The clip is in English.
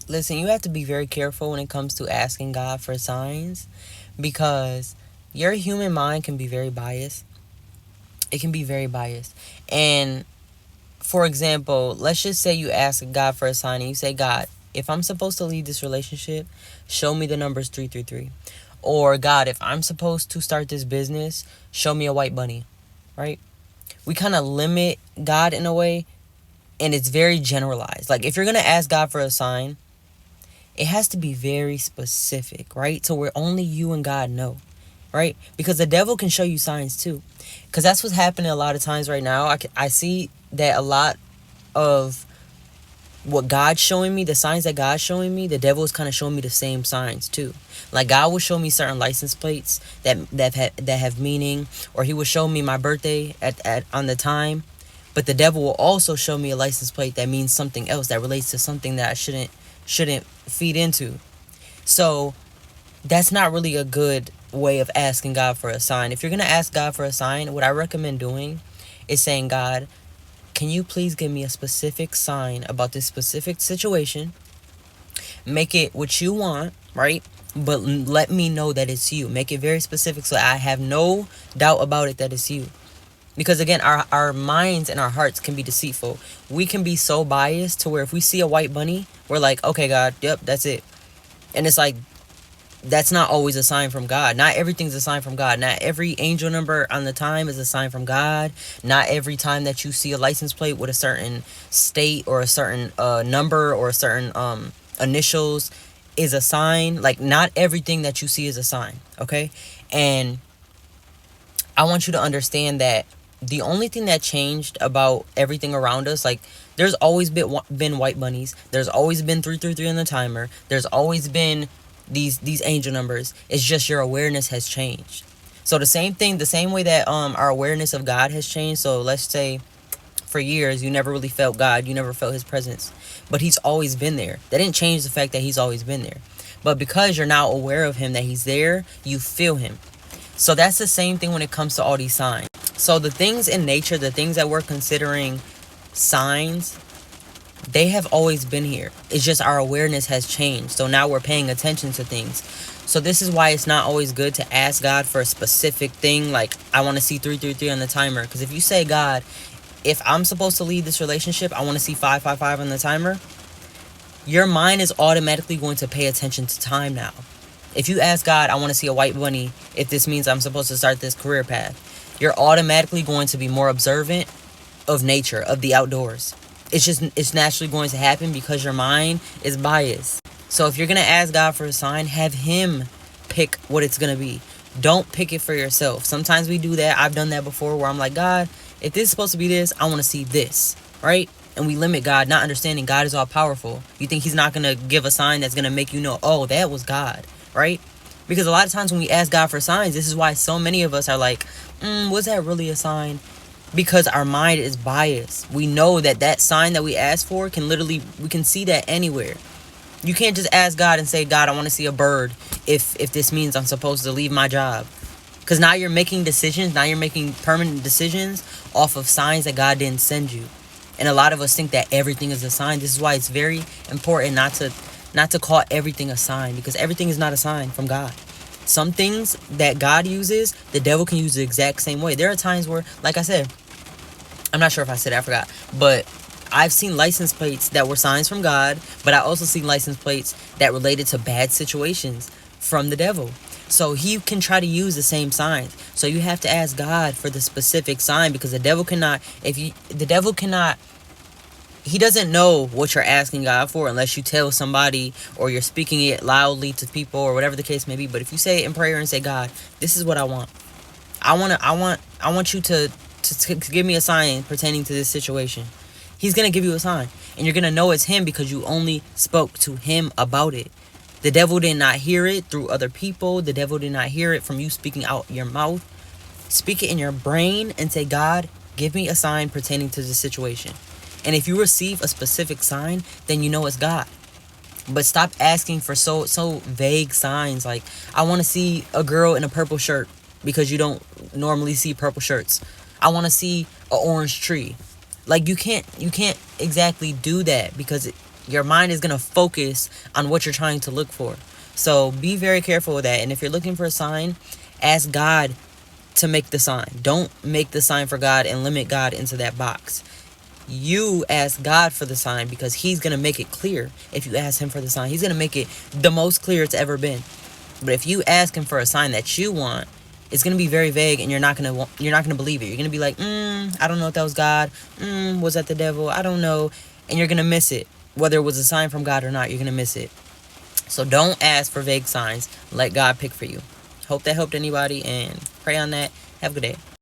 Listen, you have to be very careful when it comes to asking God for signs, because your human mind can be very biased. It can be very biased. And for example, let's just say you ask God for a sign and you say, God, if I'm supposed to leave this relationship, show me the numbers 333. Or, God, if I'm supposed to start this business, show me a white bunny, right? We kind of limit God in a way, and it's very generalized. Like, if you're going to ask God for a sign, it has to be very specific, right? So where only you and God know, right? Because the devil can show you signs too. Because that's what's happening a lot of times right now. I see that a lot of what God's showing me, the signs that God's showing me, the devil is kind of showing me the same signs too. Like, God will show me certain license plates that have meaning, or he will show me my birthday at on the time. But the devil will also show me a license plate that means something else, that relates to something that I shouldn't feed into. So that's not really a good way of asking God for a sign. If you're going to ask God for a sign, what I recommend doing is saying, God, can you please give me a specific sign about this specific situation? Make it what you want, right? But let me know that it's you. Make it very specific so I have no doubt about it that it's you. Because again, our minds and our hearts can be deceitful. We can be so biased to where if we see a white bunny, we're like, okay, God, yep, that's it. And it's like, that's not always a sign from God. Not everything's a sign from God. Not every angel number on the time is a sign from God. Not every time that you see a license plate with a certain state or a certain number or a certain initials is a sign. Like, not everything that you see is a sign, okay? And I want you to understand that the only thing that changed about everything around us, like, there's always been white bunnies. There's always been 333 on the timer. There's always been these angel numbers. It's just your awareness has changed. So the same thing, the same way that our awareness of God has changed. So let's say for years you never really felt God, you never felt his presence, but he's always been there. That didn't change the fact that he's always been there. But because you're now aware of him, that he's there, you feel him. So that's the same thing when it comes to all these signs. So the things in nature, the things that we're considering signs, they have always been here. It's just our awareness has changed. So now we're paying attention to things. So this is why it's not always good to ask God for a specific thing. Like, I want to see 333 on the timer. Because if you say, God, if I'm supposed to leave this relationship, I want to see 555 on the timer, your mind is automatically going to pay attention to time now. If you ask God, I want to see a white bunny, if this means I'm supposed to start this career path, you're automatically going to be more observant of nature, of the outdoors. It's naturally going to happen because your mind is biased. So if you're going to ask God for a sign, have him pick what it's going to be. Don't pick it for yourself. Sometimes we do that. I've done that before where I'm like, God, if this is supposed to be this, I want to see this, right? And we limit God, not understanding God is all powerful. You think he's not going to give a sign that's going to make you know, oh, that was God, right? Because a lot of times when we ask God for signs, this is why so many of us are like, was that really a sign? Because our mind is biased. We know that that sign that we ask for can literally, we can see that anywhere. You can't just ask God and say, God, I want to see a bird if this means I'm supposed to leave my job. Because now you're making decisions, now you're making permanent decisions off of signs that God didn't send you. And a lot of us think that everything is a sign. This is why it's very important not to call everything a sign, because everything is not a sign from God. Some things that God uses, the devil can use the exact same way. There are times where, like I said, I'm not sure if I said it, I forgot, but I've seen license plates that were signs from God, but I also seen license plates that related to bad situations from the devil. So he can try to use the same signs. So you have to ask God for the specific sign, because the devil cannot, he doesn't know what you're asking God for unless you tell somebody or you're speaking it loudly to people or whatever the case may be. But if you say it in prayer and say, God, this is what I want. I want you to give me a sign pertaining to this situation. He's going to give you a sign, and you're going to know it's him because you only spoke to him about it. The devil did not hear it through other people. The devil did not hear it from you speaking out your mouth. Speak it in your brain and say, God, give me a sign pertaining to this situation. And if you receive a specific sign, then you know it's God. But stop asking for so vague signs. Like, I want to see a girl in a purple shirt, because you don't normally see purple shirts. I want to see an orange tree. Like, you can't exactly do that, because Your mind is going to focus on what you're trying to look for. So be very careful with that. And if you're looking for a sign, ask God to make the sign. Don't make the sign for God and limit God into that box. You ask God for the sign, because he's going to make it clear. If you ask him for the sign, he's going to make it the most clear it's ever been. But if you ask him for a sign that you want, it's going to be very vague, and you're not going to believe it. You're going to be like, I don't know if that was God. Was that the devil? I don't know. And you're going to miss it. Whether it was a sign from God or not, you're going to miss it. So don't ask for vague signs. Let God pick for you. Hope that helped anybody, and pray on that. Have a good day.